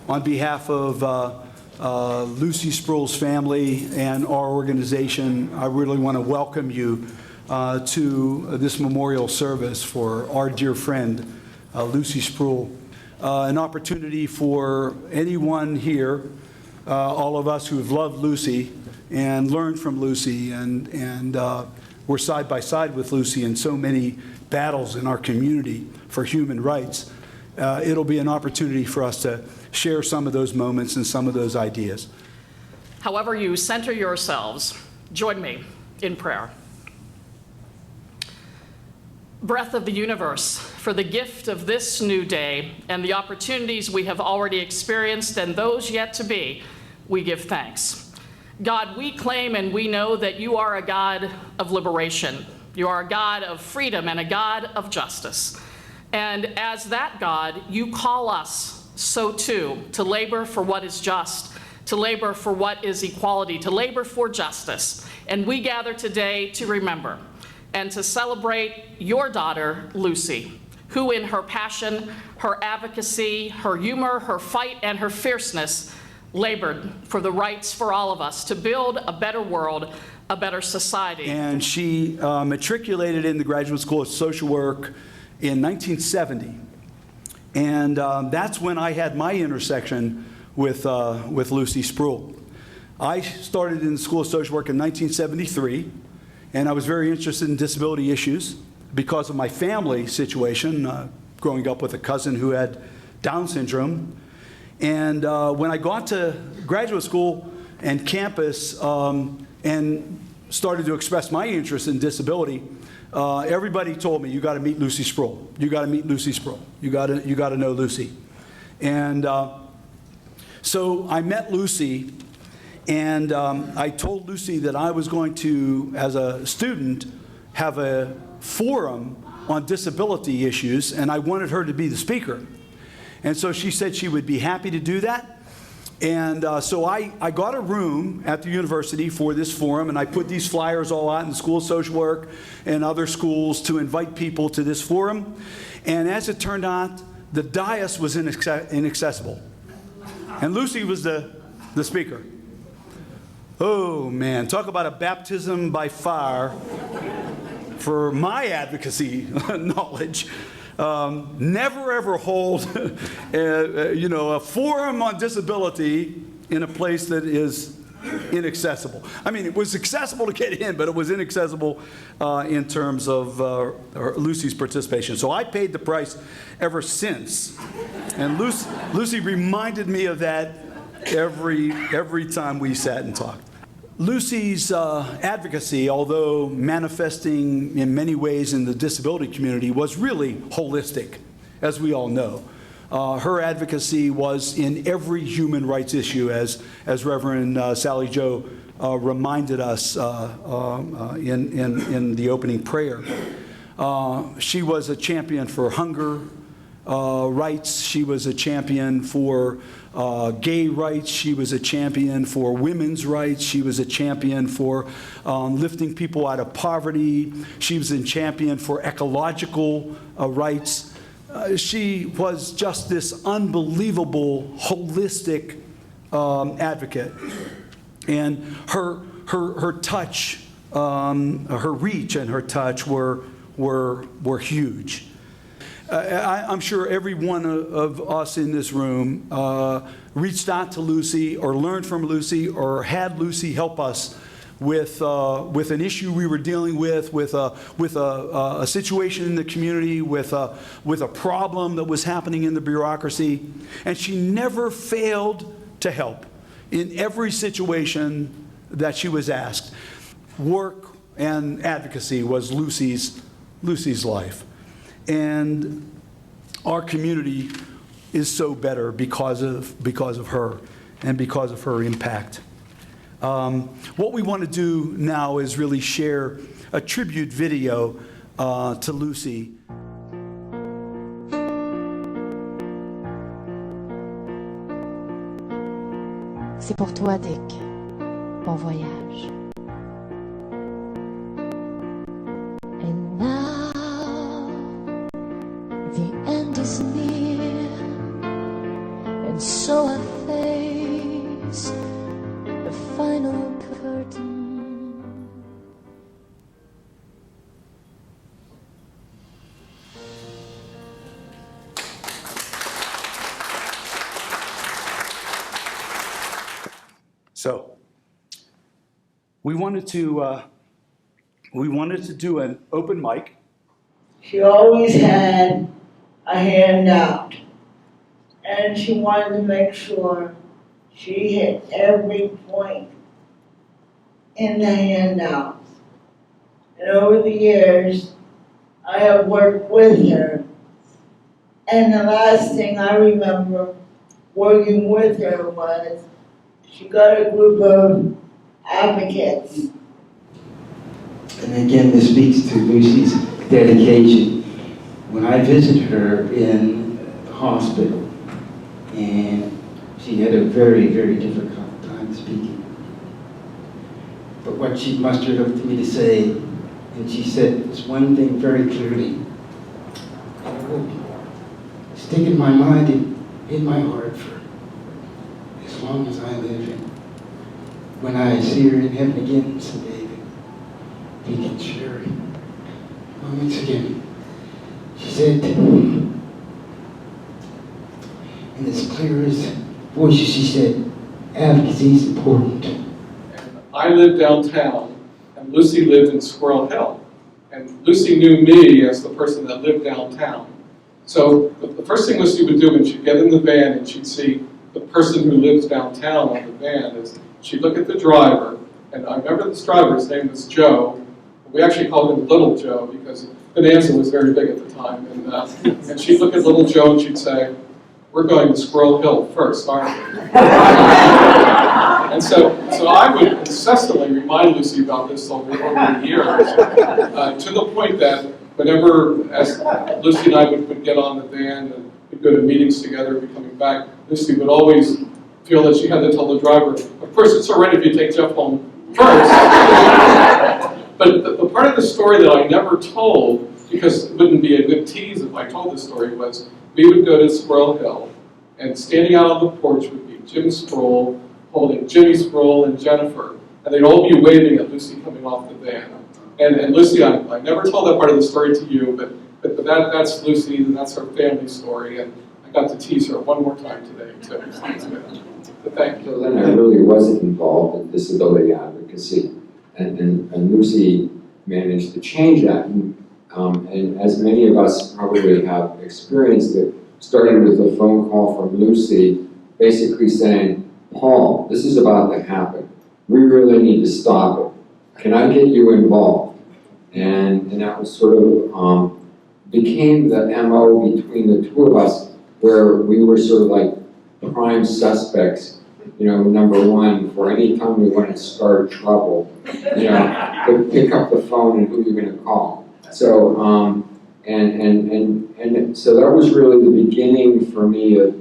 on behalf of Lucy Spuill's family and our organization, I really want to welcome you to this memorial service for our dear friend, Lucy Spuill. An opportunity for anyone here, all of us who have loved Lucy and learned from Lucy, and we're side by side with Lucy in so many battles in our community for human rights. It'll be an opportunity for us to share some of those moments and some of those ideas. However you center yourselves, join me in prayer. Breath of the universe, for the gift of this new day and the opportunities we have already experienced and those yet to be, we give thanks. God, we claim and we know that you are a God of liberation. You are a God of freedom and a God of justice. And as that God, you call us so too to labor for what is just, to labor for what is equality, to labor for justice. And we gather today to remember and to celebrate your daughter, Lucy, who in her passion, her advocacy, her humor, her fight, and her fierceness labored for the rights for all of us to build a better world, a better society. And she matriculated in the Graduate School of Social Work in 1970. And that's when I had my intersection with Lucy Spuill. I started in the School of Social Work in 1973, and I was very interested in disability issues because of my family situation, growing up with a cousin who had Down syndrome. And when I got to graduate school and campus and started to express my interest in disability, everybody told me, you got to meet Lucy Spuill. You got to meet Lucy Spuill. You got to know Lucy. And so I met Lucy, and I told Lucy that I was going to, as a student, have a forum on disability issues, and I wanted her to be the speaker. And so she said she would be happy to do that. And so I got a room at the university for this forum, and I put these flyers all out in the School of Social Work and other schools to invite people to this forum. And as it turned out, the dais was inaccessible. And Lucy was the speaker. Oh man, talk about a baptism by fire for my advocacy knowledge. Never ever hold a forum on disability in a place that is inaccessible. I mean, it was accessible to get in, but it was inaccessible in terms of Lucy's participation. So I paid the price ever since. And Lucy reminded me of that every time we sat and talked. Lucy's advocacy, although manifesting in many ways in the disability community, was really holistic, as we all know. Her advocacy was in every human rights issue, as Reverend Sally Jo reminded us in the opening prayer. She was a champion for hunger rights. She was a champion for gay rights. She was a champion for women's rights. She was a champion for lifting people out of poverty. She was a champion for ecological rights. She was just this unbelievable, holistic advocate. And her touch, her reach and her touch were huge. I'm sure every one of us in this room reached out to Lucy or learned from Lucy or had Lucy help us with an issue we were dealing with a situation in the community, with a problem that was happening in the bureaucracy. And she never failed to help in every situation that she was asked. Work and advocacy was Lucy's life. And our community is so better because of her and because of her impact. What we want to do now is really share a tribute video to Lucy. C'est pour toi, Dick. Bon voyage. And now the end is near, and so I So we wanted to do an open mic. She always had a handout, and she wanted to make sure she hit every point in the handout. And over the years, I have worked with her. And the last thing I remember working with her was she got a group of advocates. And again, this speaks to Lucy's dedication. When I visited her in the hospital, and she had a very, very difficult time speaking. But what she mustered up to me to say, and she said this one thing very clearly, and it will stick in my mind and in my heart for as long as I live. And when I see her in heaven again someday, we can share moments again. She said, in as clear as voices, she said, advocacy is important. And I lived downtown, and Lucy lived in Squirrel Hill. And Lucy knew me as the person that lived downtown. So the first thing Lucy would do when she'd get in the van and she'd see the person who lives downtown on the van is she'd look at the driver, and I remember this driver, his name was Joe. We actually called him Little Joe because Bonanza was very big at the time. And she'd look at Little Joe and she'd say, we're going to Squirrel Hill first, aren't we? And so I would incessantly remind Lucy about this over the years, to the point that whenever, as Lucy and I would get on the van and we'd go to meetings together, we'd be coming back, Lucy would always feel that she had to tell the driver, of course it's all right if you take Jeff home first. But the part of the story that I never told, because it wouldn't be a good tease if I told the story, was we would go to Squirrel Hill, and standing out on the porch would be Jim Spuill holding Jimmy Spuill and Jennifer, and they'd all be waving at Lucy coming off the van. And Lucy, I never told that part of the story to you, but that's Lucy, and that's her family story, and I got to tease her one more time today, too. But thank you. So then I really wasn't involved in disability advocacy. And Lucy managed to change that. And as many of us probably have experienced it, starting with a phone call from Lucy, basically saying, Paul, this is about to happen. We really need to stop it. Can I get you involved? And that was sort of, became the MO between the two of us, where we were sort of like prime suspects, you know, number one, for any time we want to start trouble, you know, to pick up the phone and who you're going to call. So, and so that was really the beginning for me of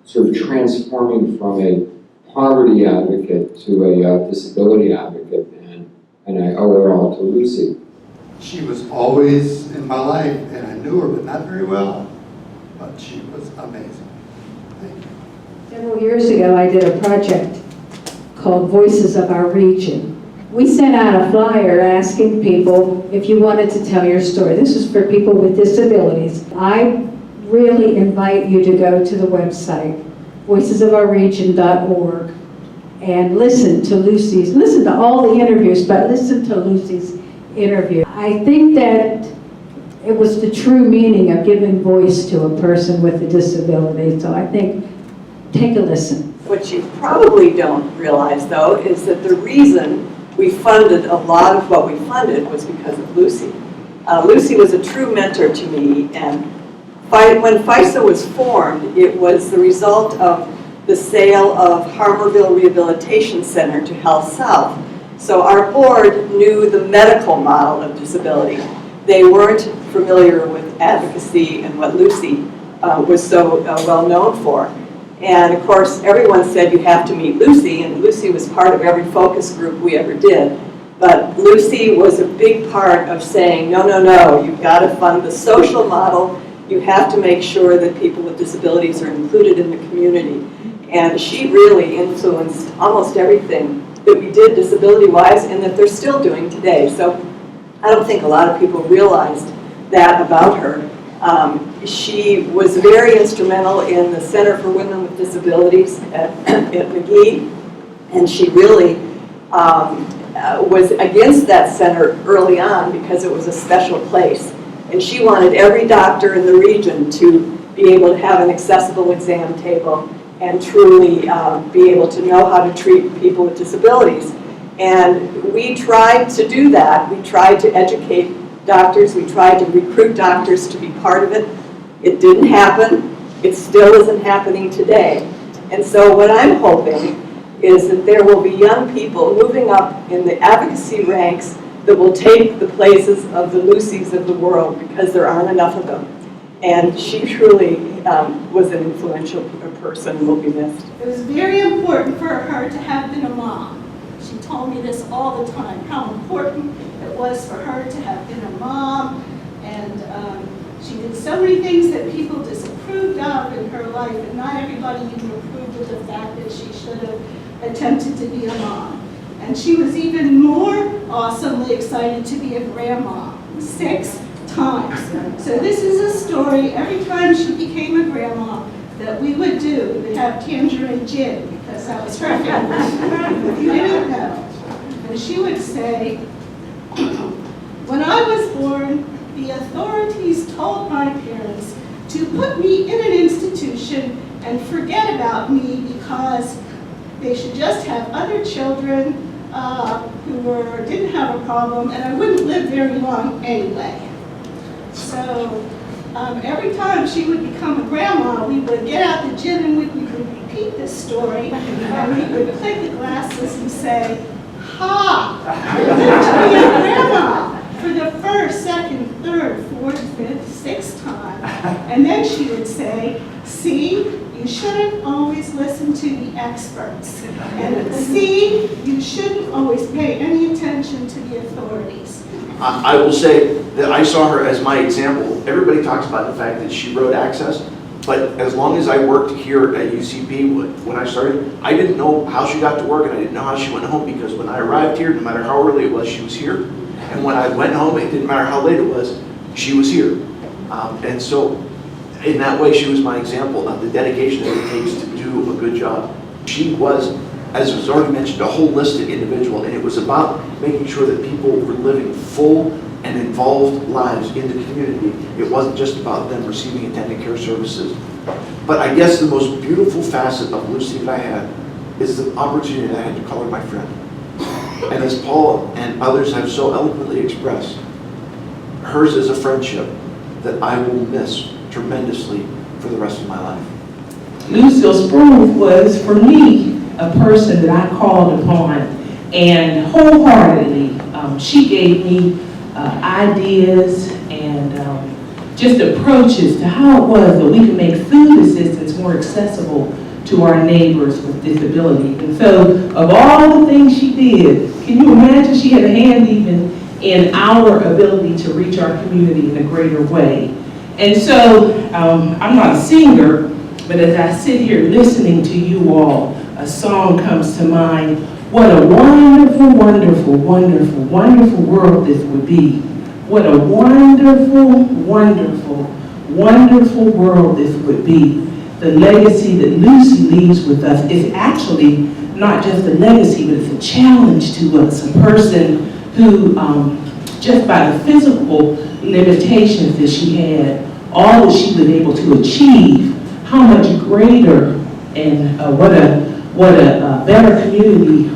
sort of transforming from a poverty advocate to a disability advocate, and I owe it all to Lucy. She was always in my life, and I knew her, but not very well, but she was amazing. Thank you. Several years ago, I did a project called Voices of Our Region. We sent out a flyer asking people if you wanted to tell your story. This is for people with disabilities. I really invite you to go to the website, voicesofourregion.org, and listen to all the interviews, but listen to Lucy's interview. I think that it was the true meaning of giving voice to a person with a disability. So I think, take a listen. What you probably don't realize, though, is that the reason we funded a lot of what we funded was because of Lucy. Lucy was a true mentor to me, and when FISA was formed, it was the result of the sale of Harmerville Rehabilitation Center to Health South. So our board knew the medical model of disability. They weren't familiar with advocacy and what Lucy was so well known for. And of course, everyone said you have to meet Lucy, and Lucy was part of every focus group we ever did. But Lucy was a big part of saying, no, no, no, you've got to fund the social model. You have to make sure that people with disabilities are included in the community. And she really influenced almost everything that we did disability-wise and that they're still doing today. So I don't think a lot of people realized that about her. She was very instrumental in the Center for Women with Disabilities at McGee, and she really was against that center early on because it was a special place. And she wanted every doctor in the region to be able to have an accessible exam table and truly be able to know how to treat people with disabilities. And we tried to do that. We tried to educate doctors. We tried to recruit doctors to be part of it. It didn't happen. It still isn't happening today. And so what I'm hoping is that there will be young people moving up in the advocacy ranks that will take the places of the Lucys of the world, because there aren't enough of them. And she truly was an influential person and will be missed. It was very important for her to have been a mom. She told me this all the time, how important it was for her to have been a mom. And she did so many things that people disapproved of in her life, and not everybody even approved of the fact that she should have attempted to be a mom. And she was even more awesomely excited to be a grandma, 6 times. So this is a story, every time she became a grandma, that we would do. We would have tangerine gin, because that was her favorite. If you didn't know. And she would say, when I was born, the authorities told my parents to put me in an institution and forget about me, because they should just have other children who didn't have a problem, and I wouldn't live very long anyway. So every time she would become a grandma, we would get out the gin and we would repeat this story, and we would click the glasses and say, ha! You're going to be a grandma for the first, second, third, fourth, fifth, 6th time. And then she would say, see, you shouldn't always listen to the experts. And see, you shouldn't always pay any attention to the authorities. I will say that I saw her as my example. Everybody talks about the fact that she wrote Access, but as long as I worked here at UCP when I started, I didn't know how she got to work, and I didn't know how she went home, because when I arrived here, no matter how early it was, she was here. And when I went home, it didn't matter how late it was, she was here. And so in that way, she was my example of the dedication that it takes to do a good job. She was, as was already mentioned, a holistic individual, and it was about making sure that people were living full and involved lives in the community. It wasn't just about them receiving attendant care services. But I guess the most beautiful facet of Lucy that I had is the opportunity that I had to call her my friend. And as Paul and others have so eloquently expressed, hers is a friendship that I will miss tremendously for the rest of my life. Lucille Spuill was, for me, a person that I called upon, and wholeheartedly, she gave me ideas and just approaches to how it was that we could make food assistance more accessible to our neighbors with disability. And so, of all the things she did, can you imagine she had a hand even in our ability to reach our community in a greater way? And so, I'm not a singer, but as I sit here listening to you all, a song comes to mind. What a wonderful, wonderful, wonderful, wonderful world this would be. What a wonderful, wonderful, wonderful world this would be. The legacy that Lucy leaves with us is actually not just a legacy, but it's a challenge to us. A person who, just by the physical limitations that she had, all that she was able to achieve, how much greater and what a better community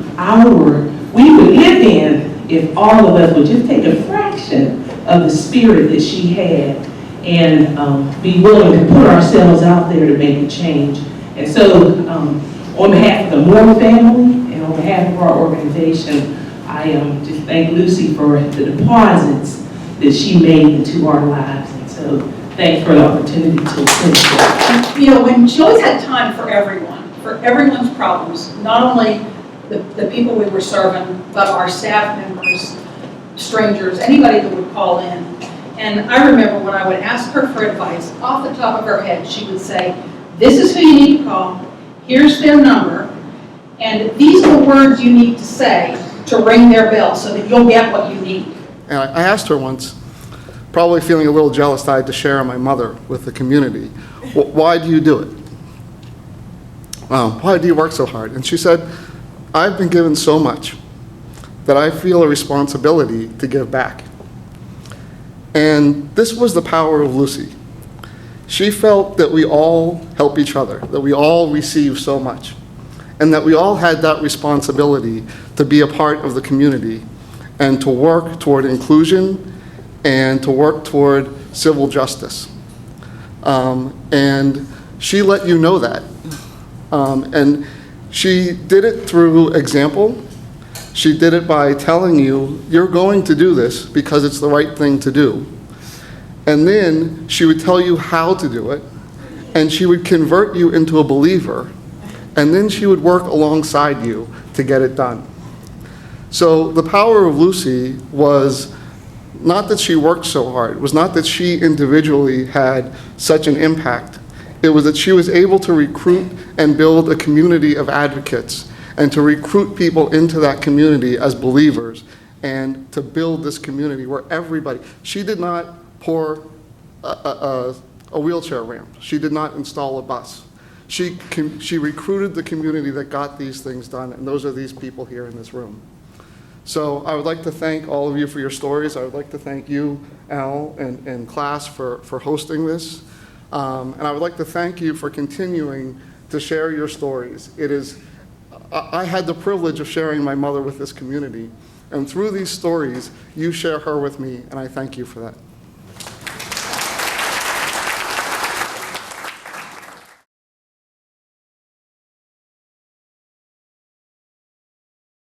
we would live in if all of us would just take a fraction of the spirit that she had and be willing to put ourselves out there to make a change. And so on behalf of the Moore family and on behalf of our organization, I just thank Lucy for the deposits that she made into our lives. And so thanks for the opportunity to assist. You know, when she always had time for everyone's problems, not only the people we were serving, but our staff members, strangers, anybody that would call in. And I remember when I would ask her for advice, off the top of her head, she would say, this is who you need to call, here's their number, and these are the words you need to say to ring their bell so that you'll get what you need. And I asked her once, probably feeling a little jealous that I had to share my mother with the community. Why do you do it? Why do you work so hard? And she said, I've been given so much that I feel a responsibility to give back. And this was the power of Lucy. She felt that we all help each other, that we all receive so much, and that we all had that responsibility to be a part of the community and to work toward inclusion and to work toward civil justice. And she let you know that. And she did it through example. She did it by telling you, you're going to do this because it's the right thing to do. And then she would tell you how to do it, and she would convert you into a believer, and then she would work alongside you to get it done. So the power of Lucy was not that she worked so hard, it was not that she individually had such an impact. It was that she was able to recruit and build a community of advocates and to recruit people into that community as believers and to build this community where everybody, she did not pour a wheelchair ramp. She did not install a bus. She recruited the community that got these things done, and those are these people here in this room. So I would like to thank all of you for your stories. I would like to thank you, Al, and class for hosting this. And I would like to thank you for continuing to share your stories. I had the privilege of sharing my mother with this community, and through these stories, you share her with me, and I thank you for that.